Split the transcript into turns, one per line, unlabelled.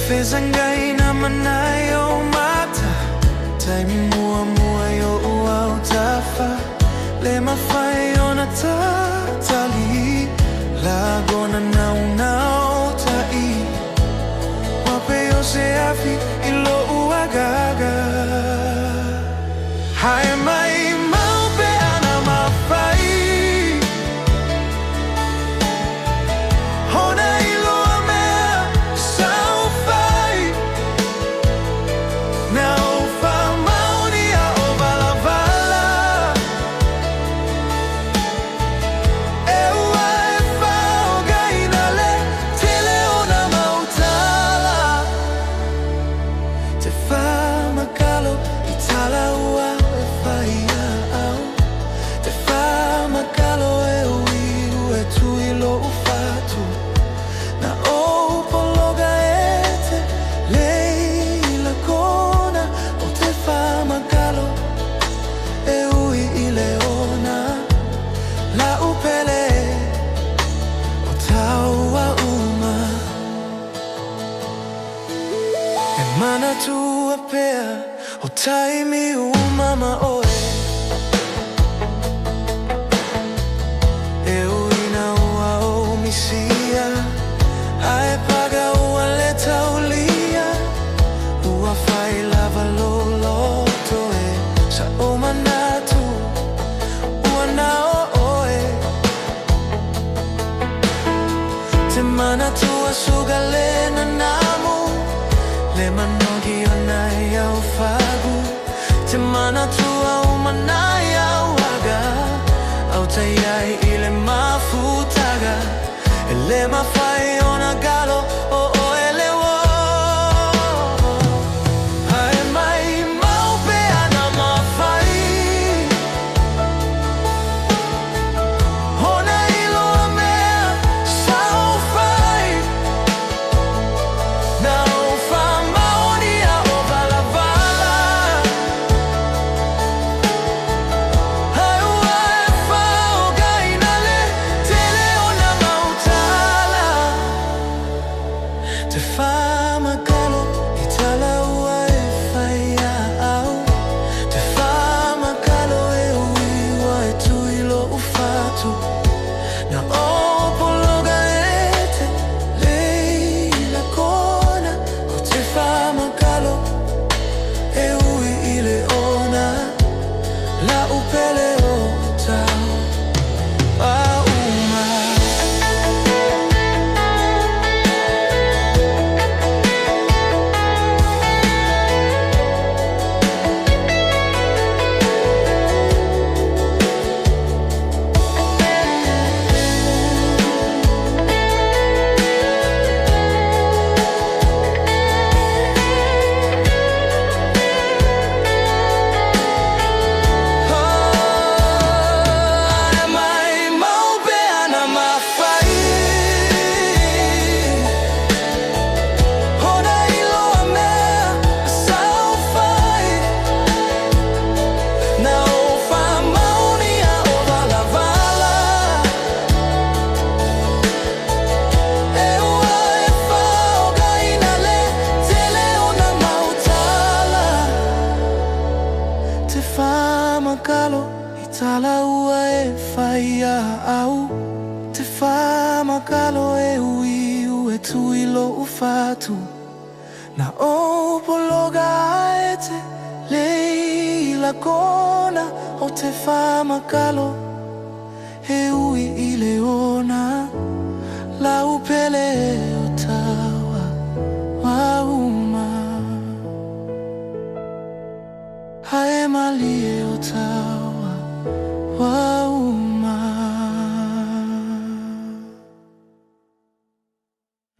feza ngai na manayo mata taimi mua mua yo au tafa le mafai ona tali lagona nau tai wape yo se afi ilo uagaga hai Maimau pe ana Mafai hona ilo mea saufai na ufa mauni a o balavala e ua e fao gaina le tele ona mautala te fa makalo I tala ua mana tua pea o taimi umama oe e uina ua o misia ae paga ua le taulia ua fai lava loloto e sa o manatu ua na oe te mana tua suga le nanamu le manogi onai au fagu te mana tua umanai au aga au taiai I le mafutaga e le mafai ona galo o ele wo hai Maimau pe ana Mafai hona ilo mea saufai na te fa makalo I tala ua e whaia au te fa makalo e ui ua e tui lo ufatu na opologa e te leila kona o te fa makalo e ui I le ona la upele o tau I tala ua e whaia au te wha makalo e ui ue tui lo ufatu na opologa e te leila kona o te wha makalo e ui I le ona la upele o taua wauma hae mali e o taua